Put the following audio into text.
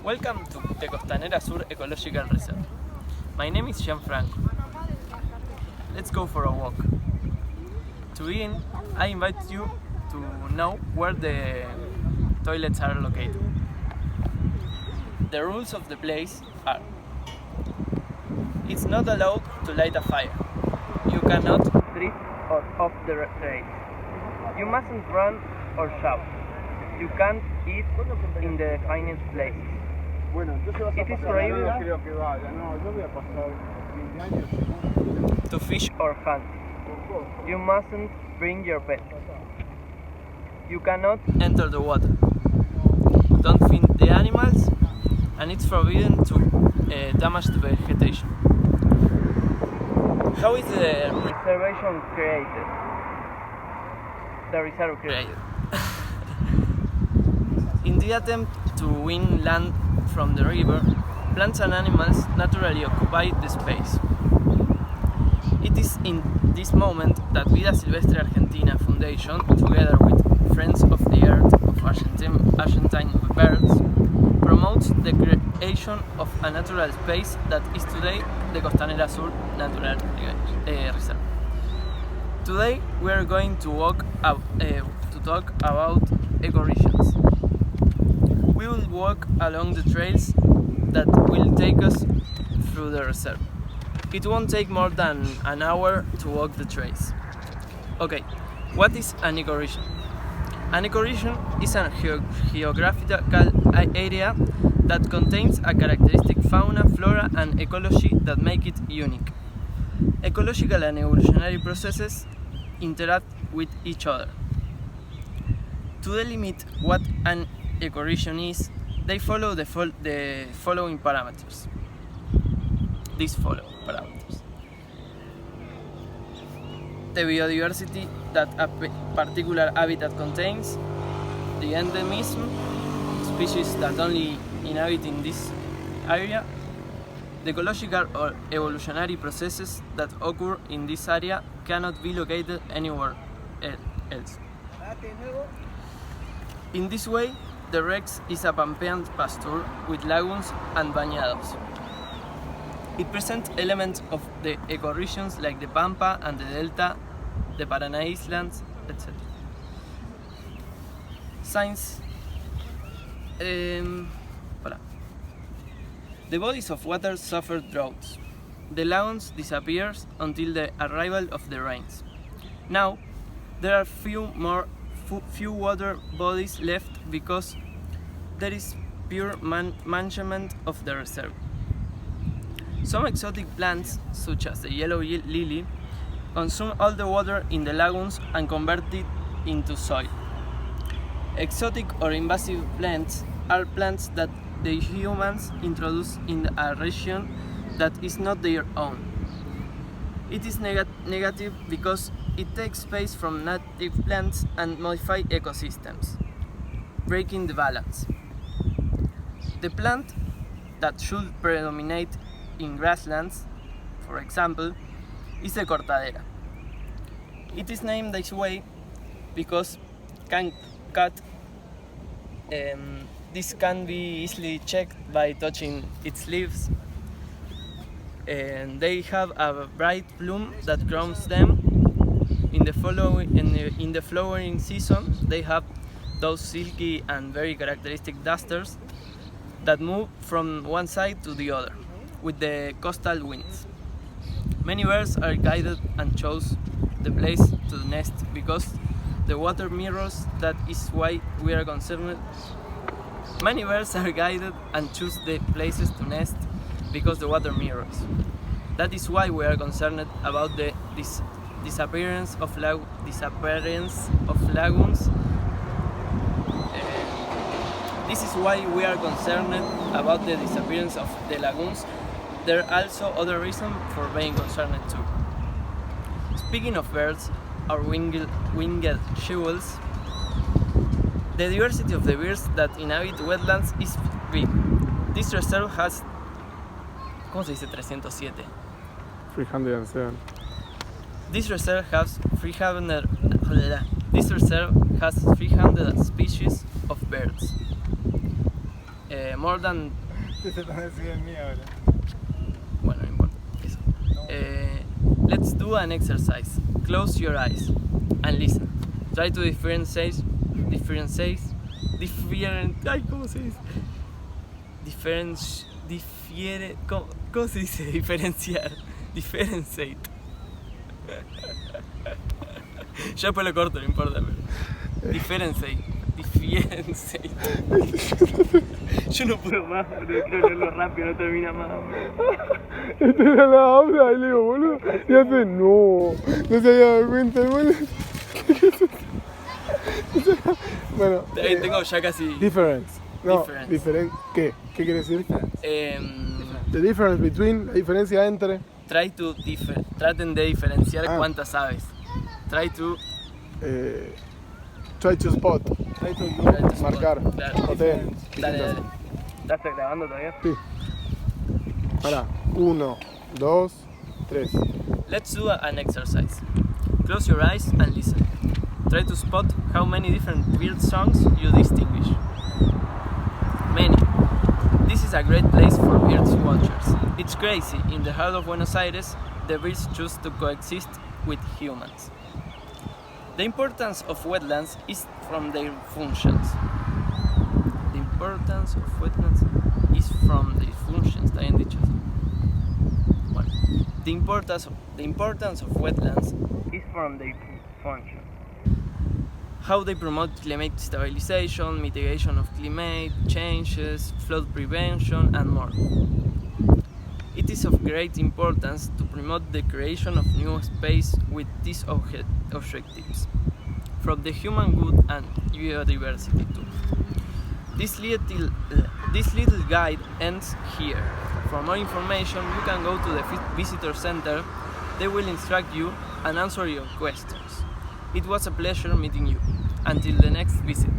Welcome to the Costanera Sur Ecological Reserve. My name is Gianfranco. Let's go for a walk. To begin, I invite you to know where the toilets are located. The rules of the place are: it's not allowed to light a fire. You cannot drift or off the trail. You mustn't run or shout. You can't eat in the defined places. It is prohibited to fish or hunt. You mustn't bring your pet. You cannot enter the water. Don't feed the animals, and it's forbidden to damage the vegetation. How is the reservation created? The reserve created. In the attempt to win land from the river, plants and animals naturally occupy the space. It is in this moment that Vida Silvestre Argentina Foundation, together with Friends of the Earth of Argentine birds, promotes the creation of a natural space that is today the Costanera Sur Natural Reserve. Today we are going to talk about ecoregions. We will walk along the trails that will take us through the reserve. It won't take more than an hour to walk the trails. Okay, what is an ecoregion? An ecoregion is a geographical area that contains a characteristic fauna, flora, and ecology that make it unique. Ecological and evolutionary processes interact with each other. To delimit what an ecoregion is, they follow the following parameters. These follow parameters: the biodiversity that a particular habitat contains, the endemism, species that only inhabit in this area, the ecological or evolutionary processes that occur in this area cannot be located anywhere else. In this way, the Rex is a Pampean pasture with lagoons and bañados. It presents elements of the ecoregions like the Pampa and the Delta, the Paraná Islands, etc. Signs. The bodies of water suffer droughts. The lagoons disappear until the arrival of the rains. Now, there are few water bodies left because there is pure management of the reserve. Some exotic plants, such as the yellow lily, consume all the water in the lagoons and convert it into soil. Exotic or invasive plants are plants that the humans introduce in a region that is not their own. It is negative because it takes space from native plants and modify ecosystems, breaking the balance. The plant that should predominate in grasslands, for example, is the cortadera. It is named this way because this can be easily checked by touching its leaves, and they have a bright plume that grounds them. In the flowering season, they have those silky and very characteristic dusters that move from one side to the other with the coastal winds. Many birds are guided and choose the place to nest because the water mirrors. That is why we are concerned. Many birds are guided and choose the places to nest because the water mirrors. That is why we are concerned about the disappearance of lagoons. This is why we are concerned about the disappearance of the lagoons. There are also other reasons for being concerned too. Speaking of birds, or winged jewels, the diversity of the birds that inhabit wetlands is big. This reserve has... ¿Cómo se dice 307? 307. This reserve has 300 species of birds. more than... Se están decidiendo en mí ahora. Bueno, no importa. Eso. Let's do an exercise. Close your eyes and listen. Try to differentiate. Ay, ¿cómo se dice? ¿Cómo se dice? Diferenciar. Differentiate. Ya después lo corto, no importa. Pero... Differentiate. Yo no puedo más, creo que leerlo rápido, no termina más. Esta era la obra y le digo, boludo. Y hace, no se había dado cuenta, boludo. Bueno, Tengo ya casi... difference. No, Difference. diferente. ¿Qué? ¿Qué quiere decir? The difference between, la diferencia entre. Traten de diferenciar Ah. cuántas sabes. Try to Try to spot. Try to marcar. Claro. Noté. Dale. ¿Estás grabando todavía? Sí. Pará. 1, 2, 3. Let's do an exercise. Close your eyes and listen. Try to spot how many different bird songs you distinguish. Many. This is a great place for bird watchers. It's crazy. In the heart of Buenos Aires, the birds choose to coexist with humans. The importance of wetlands is from their functions. The importance of wetlands is from their functions. ¿Está bien dicho eso? Bueno. The importance of wetlands is from their function. How they promote climate stabilization, mitigation of climate changes, flood prevention, and more. It is of great importance to promote the creation of new space with these objectives, from the human good and biodiversity too. This little guide ends here. For more information, you can go to the visitor center. They will instruct you and answer your questions. It was a pleasure meeting you. Until the next visit.